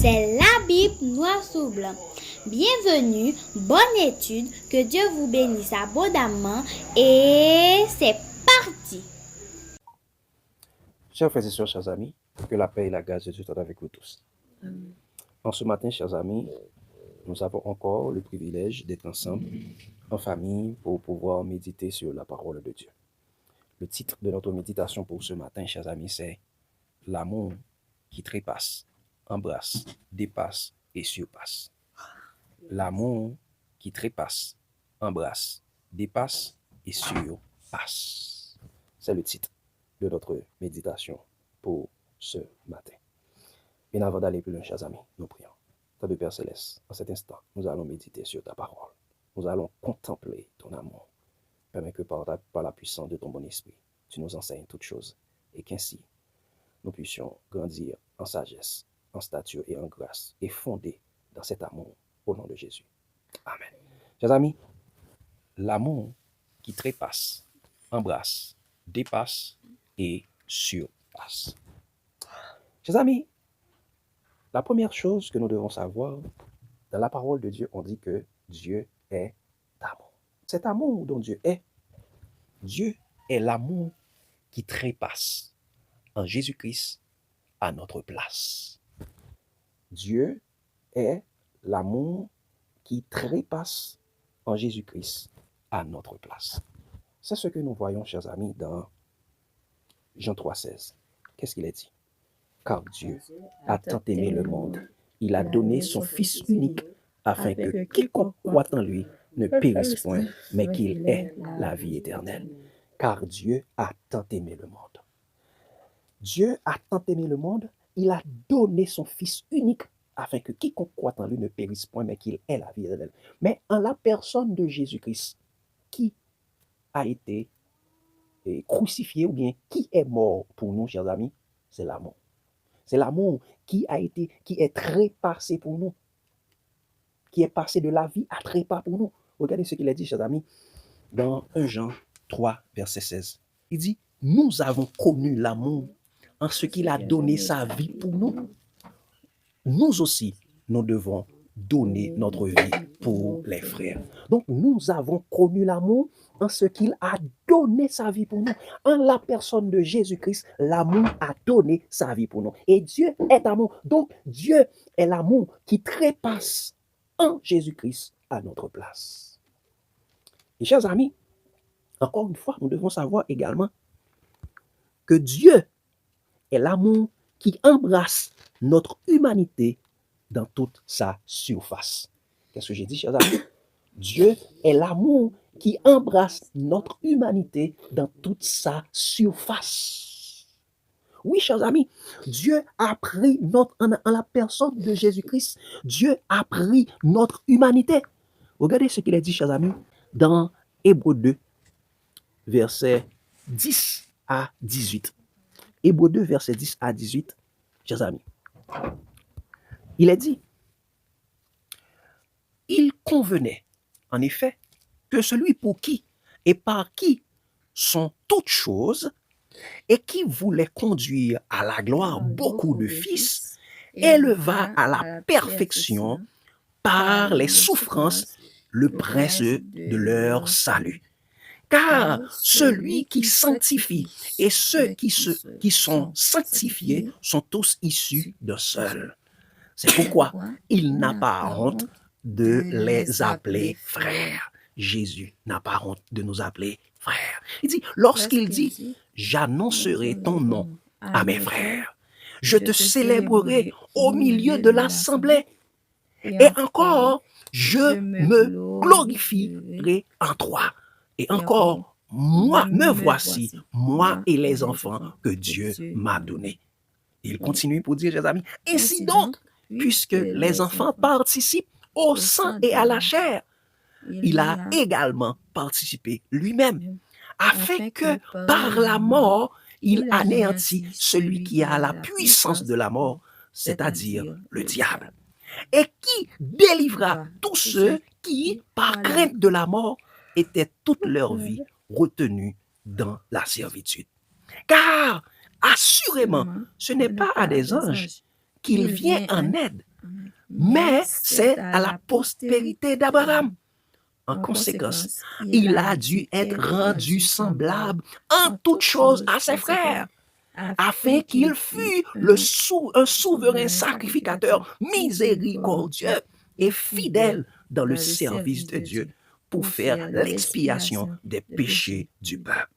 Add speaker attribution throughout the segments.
Speaker 1: C'est la Bible noir sur blanc. Bienvenue, bonne étude, que Dieu vous bénisse abondamment et c'est parti.
Speaker 2: Chers frères et sœurs, chers amis, que la paix et la grâce de Dieu soient avec vous tous. En ce matin, chers amis, nous avons encore le privilège d'être ensemble, en famille, pour pouvoir méditer sur la parole de Dieu. Le titre de notre méditation pour ce matin, chers amis, c'est « L'amour qui trépasse, embrasse, dépasse et surpasse ». L'amour qui trépasse, embrasse, dépasse et surpasse. C'est le titre de notre méditation pour ce matin. Mais avant d'aller plus loin, chers amis, nous prions. Tante Père Céleste, en cet instant, nous allons méditer sur ta parole. Nous allons contempler ton amour. Permets que par la puissance de ton bon esprit, tu nous enseignes toutes choses et qu'ainsi, nous puissions grandir en sagesse, en stature et en grâce et fonder dans cet amour au nom de Jésus. Amen. Chers amis, l'amour qui trépasse, embrasse, dépasse et surpasse. Chers amis, la première chose que nous devons savoir, dans la parole de Dieu, on dit que Dieu est amour. Cet amour dont Dieu est l'amour qui trépasse en Jésus-Christ à notre place. Dieu est l'amour qui trépasse en Jésus-Christ à notre place. C'est ce que nous voyons, chers amis, dans Jean 3,16. Qu'est-ce qu'il a dit? Car Dieu a tant aimé le monde, il a donné son Fils unique, afin que quiconque croit en lui ne périsse point, mais qu'il ait la vie éternelle. Car Dieu a tant aimé le monde. Dieu a tant aimé le monde, il a donné son Fils unique, afin que quiconque croit en lui ne périsse point, mais qu'il ait la vie éternelle. Mais en la personne de Jésus-Christ, qui a été crucifié, ou bien qui est mort pour nous, chers amis, c'est l'amour. C'est l'amour qui est trépassé pour nous, qui est passé de la vie à trépas pour nous. Regardez ce qu'il a dit, chers amis, dans 1 Jean 3, verset 16. Il dit, nous avons connu l'amour en ce qu'il a donné sa vie pour nous. Nous aussi, nous devons donner notre vie pour les frères. Donc, nous avons connu l'amour en ce qu'il a donné sa vie pour nous. En la personne de Jésus-Christ, l'amour a donné sa vie pour nous. Et Dieu est amour. Donc, Dieu est l'amour qui trépasse en Jésus-Christ à notre place. Et chers amis, encore une fois, nous devons savoir également que Dieu est l'amour qui embrasse notre humanité dans toute sa surface. Qu'est-ce que j'ai dit, chers amis? Dieu est l'amour qui embrasse notre humanité dans toute sa surface. Oui, chers amis, Dieu a pris en la personne de Jésus-Christ, Dieu a pris notre humanité. Regardez ce qu'il a dit, chers amis, dans Hébreux 2, versets 10 à 18. Hébreux 2, versets 10 à 18, chers amis. Il est dit, il convenait, en effet, que celui pour qui et par qui sont toutes choses et qui voulait conduire à la gloire beaucoup de fils, éleva à la perfection par les souffrances le prince de leur salut. Car celui qui sanctifie et ceux qui sont sanctifiés sont tous issus d'un seul. C'est pourquoi il n'a pas honte de les appeler frères. Jésus n'a pas honte de nous appeler frères. Il dit, lorsqu'il dit, j'annoncerai ton nom à mes frères, je te célébrerai au milieu de l'assemblée, et encore, je me glorifierai en toi. Et encore, moi, me voici, moi et les enfants que Dieu m'a donnés. Il continue pour dire, chers amis, ainsi donc, puisque les enfants participent au sang et à la chair, il a également participé lui-même, afin que par la mort, il anéantit celui qui a la puissance de la mort, c'est-à-dire le diable, et qui délivra tous ceux qui, par crainte de la mort, étaient toute leur vie retenus dans la servitude. Car, assurément, ce n'est pas à des anges qu'il vient en aide, mais c'est à la postérité d'Abraham. En conséquence, il a dû être rendu semblable en toutes choses à ses frères, afin qu'il fût un souverain sacrificateur miséricordieux et fidèle dans le service de Dieu pour faire l'expiation des péchés du peuple.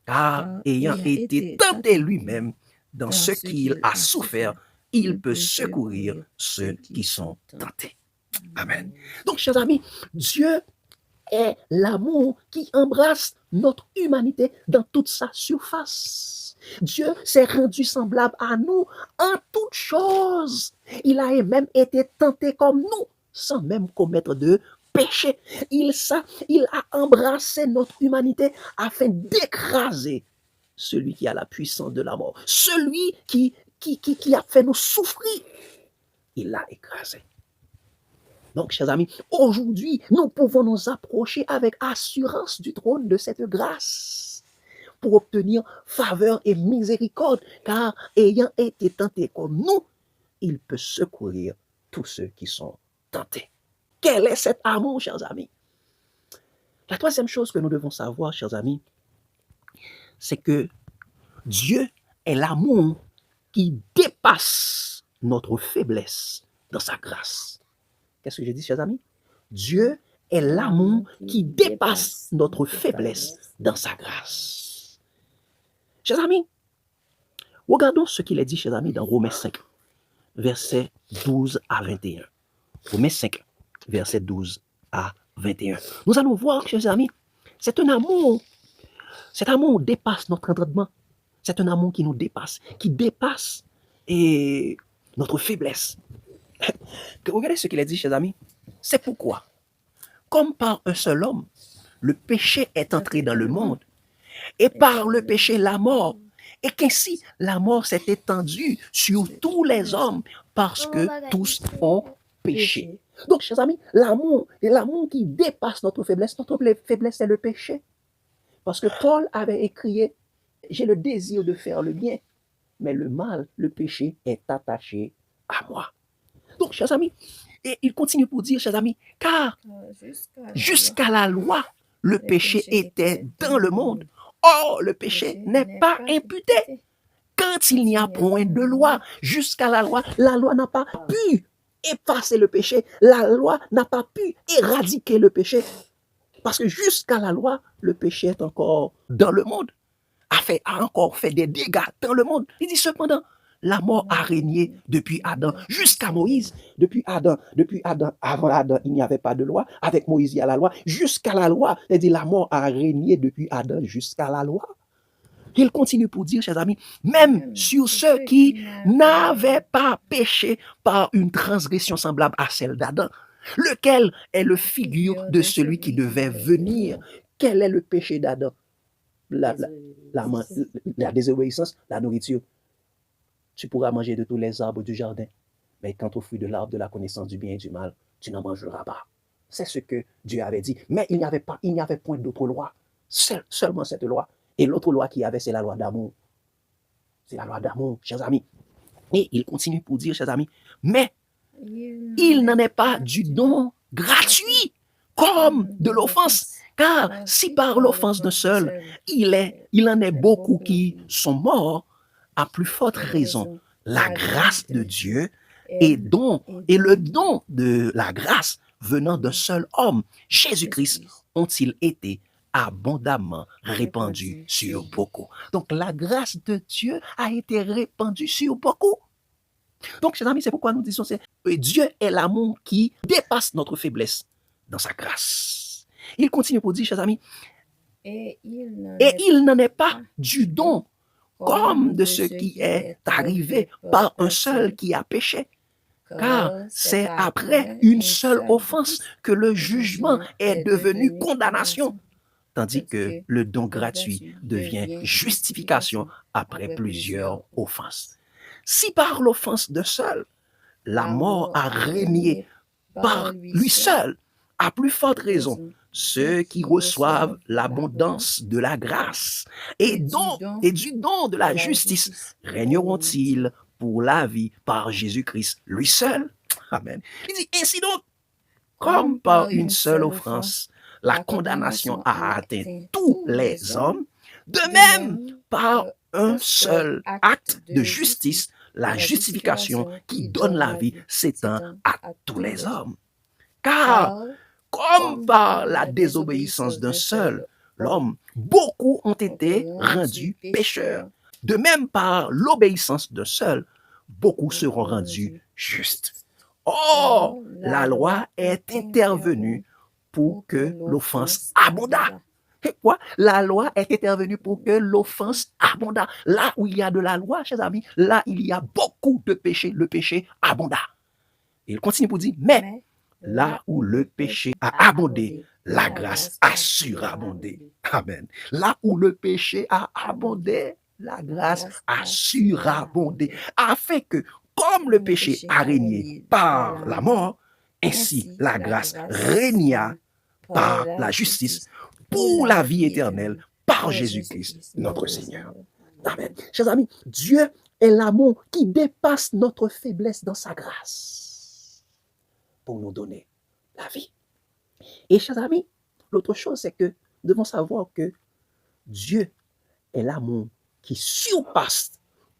Speaker 2: Car ayant été tenté lui-même dans ce qu'il a souffert, il peut secourir ceux qui sont tentés. Amen. Donc, chers amis, Dieu est l'amour qui embrasse notre humanité dans toute sa surface. Dieu s'est rendu semblable à nous en toutes choses. Il a même été tenté comme nous, sans même commettre de péché. Il a embrassé notre humanité afin d'écraser celui qui a la puissance de la mort, celui qui a fait nous souffrir. Il l'a écrasé. Donc, chers amis, aujourd'hui, nous pouvons nous approcher avec assurance du trône de cette grâce pour obtenir faveur et miséricorde, car ayant été tenté comme nous, il peut secourir tous ceux qui sont tentés. Quel est cet amour, chers amis? La troisième chose que nous devons savoir, chers amis, c'est que Dieu est l'amour qui dépasse notre faiblesse dans sa grâce. Qu'est-ce que j'ai dit, chers amis? Dieu est l'amour qui dépasse notre faiblesse dans sa grâce. Chers amis, regardons ce qu'il est dit, chers amis, dans Romains 5, versets 12 à 21. Romains 5, versets 12 à 21. Nous allons voir, chers amis, c'est un amour. Cet amour dépasse notre entendement. C'est un amour qui nous dépasse, notre faiblesse. Regardez ce qu'il a dit, chers amis. C'est pourquoi, comme par un seul homme, le péché est entré dans le monde, et par le péché, la mort, et qu'ainsi la mort s'est étendue sur tous les hommes, parce que tous ont péché. Donc, chers amis, l'amour qui dépasse notre faiblesse c'est le péché. Parce que Paul avait écrit, j'ai le désir de faire le bien, mais le mal, le péché est attaché à moi. Donc, chers amis, et il continue pour dire, chers amis, car jusqu'à la loi, le péché était dans le monde. Or, le péché n'est pas imputé. Quand il n'y a point de loi, jusqu'à la loi n'a pas pu effacer le péché. La loi n'a pas pu éradiquer le péché. Parce que jusqu'à la loi, le péché est encore dans le monde, a encore fait des dégâts dans le monde. Il dit cependant, la mort a régné depuis Adam jusqu'à Moïse. Depuis Adam, avant Adam, il n'y avait pas de loi. Avec Moïse, il y a la loi. Jusqu'à la loi, il dit la mort a régné depuis Adam jusqu'à la loi. Il continue pour dire, chers amis, même sur ceux qui n'avaient pas péché par une transgression semblable à celle d'Adam, lequel est le figure de celui qui devait venir. Quel est le péché d'Adam? La désobéissance, la nourriture. Tu pourras manger de tous les arbres du jardin, mais quant au fruit de l'arbre de la connaissance du bien et du mal, tu n'en mangeras pas. C'est ce que Dieu avait dit. Mais il n'y avait point d'autre loi. Seulement cette loi. Et l'autre loi qu'il y avait, c'est la loi d'amour. C'est la loi d'amour, chers amis. Et il continue pour dire, chers amis, mais il n'en est pas du don gratuit, comme de l'offense. Car si par l'offense d'un seul, il en est beaucoup qui sont morts, à plus forte raison, la grâce de Dieu et le don de la grâce venant d'un seul homme, Jésus-Christ, ont-ils été abondamment répandus sur beaucoup. Donc la grâce de Dieu a été répandue sur beaucoup. Donc, chers amis, c'est pourquoi nous disons que Dieu est l'amour qui dépasse notre faiblesse dans sa grâce. Il continue pour dire, chers amis, et il n'en est pas du don comme de ce qui est arrivé par un seul qui a péché. Car c'est après une seule offense que le jugement est devenu condamnation, tandis que le don gratuit devient justification après plusieurs offenses. Si par l'offense d'un seul, la mort a régné par lui seul, à plus forte raison, ceux qui reçoivent l'abondance de la grâce et du don de la justice régneront-ils pour la vie par Jésus-Christ lui seul? Amen. Il dit, ainsi donc, comme par une seule offense, la condamnation a atteint tous les hommes, de même, par un seul acte de justice, la justification qui donne la vie s'étend à tous les hommes. Car, comme par la désobéissance d'un seul, l'homme, beaucoup ont été rendus pécheurs. De même, par l'obéissance d'un seul, beaucoup seront rendus justes. Or, la loi est intervenue pour que l'offense abondât. Et quoi? La loi est intervenue pour que l'offense abondât. Là où il y a de la loi, chers amis, là il y a beaucoup de péché. Le péché abondât. Et il continue pour dire, mais là où le péché a abondé, la grâce a surabondé. Amen. Là où le péché a abondé, la grâce a surabondé. Afin que, comme le péché a régné par la mort, ainsi la grâce régna par la justice pour la vie éternelle par Jésus-Christ, notre Seigneur. Amen. Chers amis, Dieu est l'amour qui dépasse notre faiblesse dans sa grâce pour nous donner la vie. Et chers amis, l'autre chose, c'est que nous devons savoir que Dieu est l'amour qui surpasse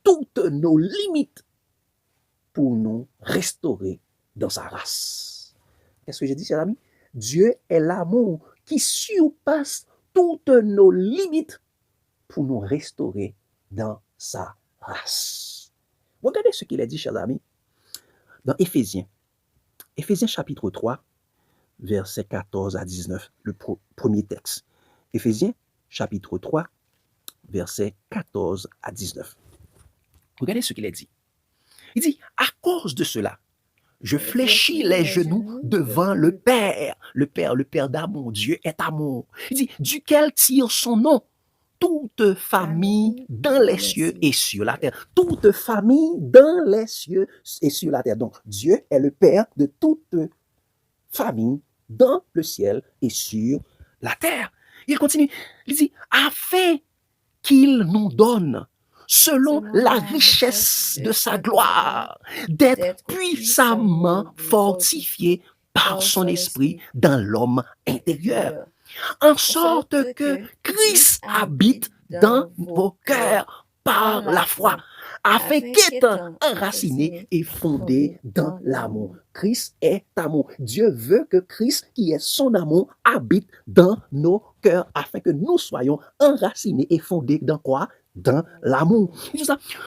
Speaker 2: toutes nos limites pour nous restaurer dans sa race. Qu'est-ce que j'ai dit, chers amis? Dieu est l'amour qui surpasse toutes nos limites pour nous restaurer dans sa race. Regardez ce qu'il a dit, chers amis, dans Éphésiens. Éphésiens chapitre 3, versets 14 à 19, le premier texte. Éphésiens chapitre 3, versets 14 à 19. Regardez ce qu'il a dit. Il dit, à cause de cela, je fléchis les genoux devant le Père. Le Père d'amour. Dieu est amour. Il dit, duquel tire son nom toute famille dans les cieux et sur la terre. Toute famille dans les cieux et sur la terre. Donc, Dieu est le Père de toute famille dans le ciel et sur la terre. Il continue. Il dit, afin qu'il nous donne, selon la richesse de sa gloire, d'être puissamment fortifié par son esprit dans l'homme intérieur, en sorte que Christ habite dans vos cœurs par la foi, afin qu'étant enraciné et fondé dans l'amour. Christ est amour. Dieu veut que Christ, qui est son amour, habite dans nos cœurs, afin que nous soyons enracinés et fondés dans quoi? Dans l'amour.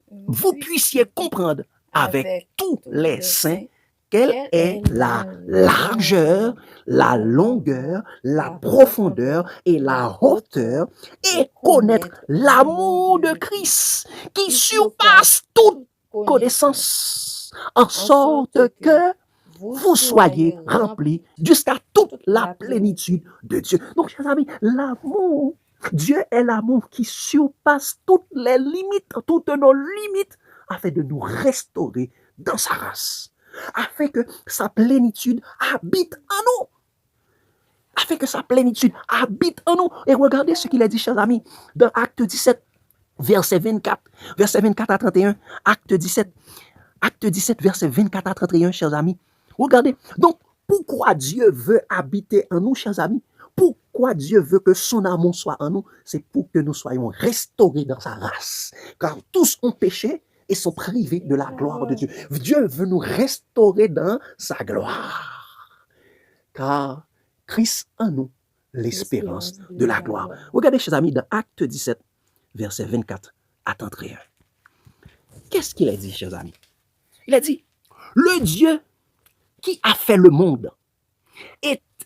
Speaker 2: Vous puissiez comprendre avec tous les saints quelle est la largeur, la longueur, la profondeur et la hauteur, et connaître l'amour de Christ qui surpasse toute connaissance, en sorte que vous soyez remplis jusqu'à toute la plénitude de Dieu. Donc, chers amis, l'amour, Dieu est l'amour qui surpasse toutes les limites, toutes nos limites, afin de nous restaurer dans sa race, afin que sa plénitude habite en nous. Afin que sa plénitude habite en nous. Et regardez ce qu'il a dit, chers amis, dans Acte 17, verset 24 à 31. Acte 17, verset 24 à 31, chers amis. Regardez. Donc, pourquoi Dieu veut habiter en nous, chers amis? Pourquoi Dieu veut que son amour soit en nous? C'est pour que nous soyons restaurés dans sa race. Car tous ont péché et sont privés de la gloire de Dieu. Dieu veut nous restaurer dans sa gloire. Car Christ en nous, l'espérance de la gloire. Regardez, chers amis, dans Acte 17, verset 24 à 31. Qu'est-ce qu'il a dit, chers amis? Il a dit, le Dieu qui a fait le monde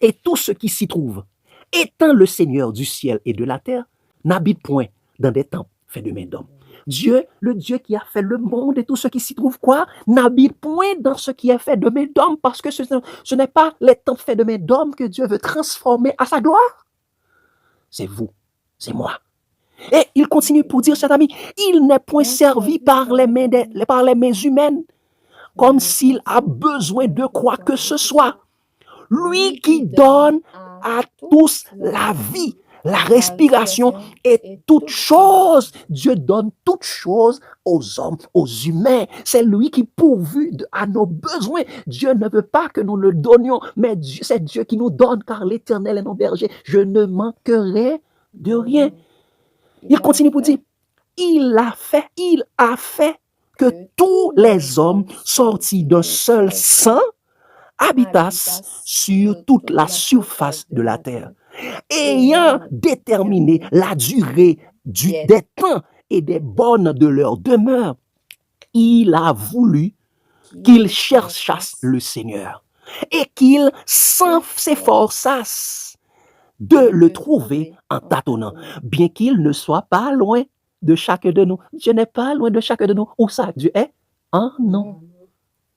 Speaker 2: et tout ce qui s'y trouve, étant le Seigneur du ciel et de la terre, n'habite point dans des temples faits de main d'homme. Dieu, le Dieu qui a fait le monde et tout ce qui s'y trouve, quoi? N'habite point dans ce qui est fait de main d'homme, parce que ce n'est pas les temples faits de main d'homme que Dieu veut transformer à sa gloire. C'est vous, c'est moi. Et il continue pour dire, cet ami, il n'est point servi par les mains humaines, comme s'il a besoin de quoi que ce soit. Lui qui donne à tous la vie, la respiration et toute chose. Dieu donne toute chose aux hommes, aux humains. C'est lui qui pourvu à nos besoins. Dieu ne veut pas que nous le donnions, mais c'est Dieu qui nous donne, car l'Éternel est nos berger. Je ne manquerai de rien. Il continue pour dire, il a fait que tous les hommes sortis d'un seul sang habitassent sur toute la surface de la terre, ayant déterminé la durée des temps et des bornes de leur demeure. Il a voulu qu'ils cherchassent le Seigneur et qu'ils s'efforçassent de le trouver en tâtonnant, bien qu'il ne soit pas loin de chacun de nous. Dieu n'est pas loin de chacun de nous. Où ça, Dieu est? En nous.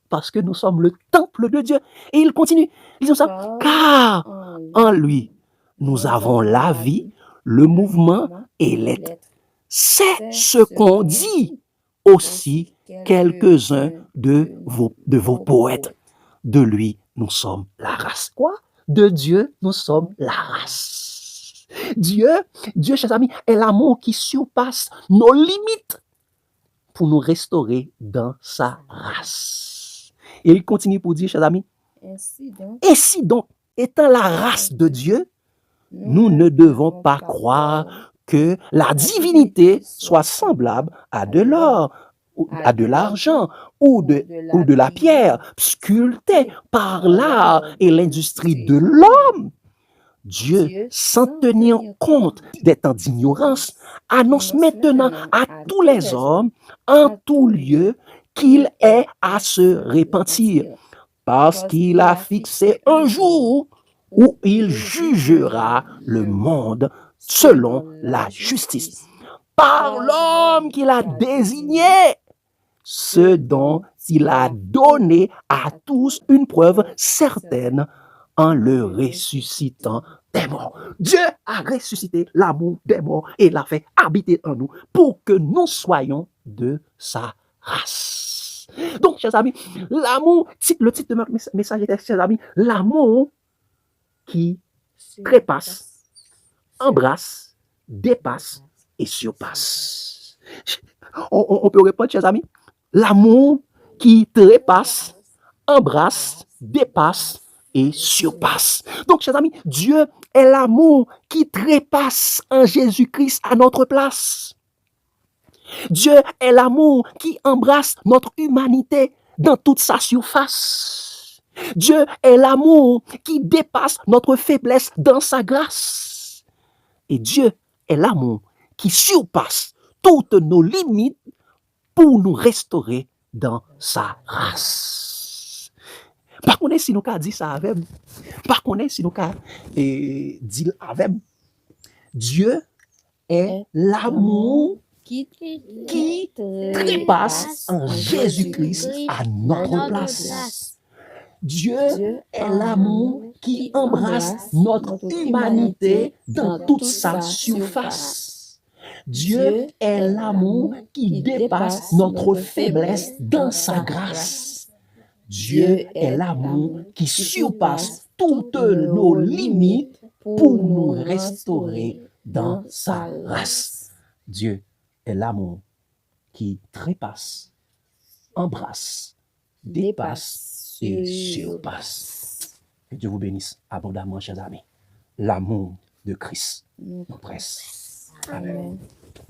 Speaker 2: Parce que nous sommes le temple de Dieu. Et il continue, disons ça, car en lui, nous avons la vie, le mouvement et l'être. C'est ce qu'ont dit aussi quelques-uns de vos poètes. De lui, nous sommes la race. Quoi? De Dieu, nous sommes la race. Dieu, chers amis, est l'amour qui surpasse nos limites pour nous restaurer dans sa race. Et il continue pour dire, chers amis, ainsi donc, étant la race de Dieu, nous ne devons pas croire que la divinité soit semblable à de l'or, à de l'argent ou de la pierre sculptée par l'art et l'industrie de l'homme. Dieu, sans tenir compte des temps d'ignorance, annonce maintenant à tous les hommes, en tout lieu, qu'il est à se repentir, parce qu'il a fixé un jour où il jugera le monde selon la justice, par l'homme qu'il a désigné, ce dont il a donné à tous une preuve certaine en le ressuscitant des morts. Dieu a ressuscité l'amour des morts et l'a fait habiter en nous pour que nous soyons de sa race. Donc, chers amis, l'amour, le titre de notre message était, chers amis, l'amour qui trépasse, embrasse, dépasse et surpasse. On peut répondre, chers amis, l'amour qui trépasse, embrasse, dépasse et surpasse. Donc, chers amis, Dieu est l'amour qui trépasse en Jésus-Christ à notre place. Dieu est l'amour qui embrasse notre humanité dans toute sa surface. Dieu est l'amour qui dépasse notre faiblesse dans sa grâce. Et Dieu est l'amour qui surpasse toutes nos limites pour nous restaurer dans sa race. Par contre, si nous avons dit ça avec, par contre, si nous avons dit avec, Dieu est l'amour qui trépasse en Jésus-Christ à notre place. Dieu est l'amour qui embrasse notre humanité dans toute sa surface. Dieu est l'amour qui dépasse notre faiblesse dans sa grâce. Dieu est l'amour qui surpasse toutes nos limites pour nous restaurer dans sa race. Dieu est l'amour qui trépasse, embrasse, dépasse et surpasse. Que Dieu vous bénisse abondamment, chers amis. L'amour de Christ nous presse. Amen.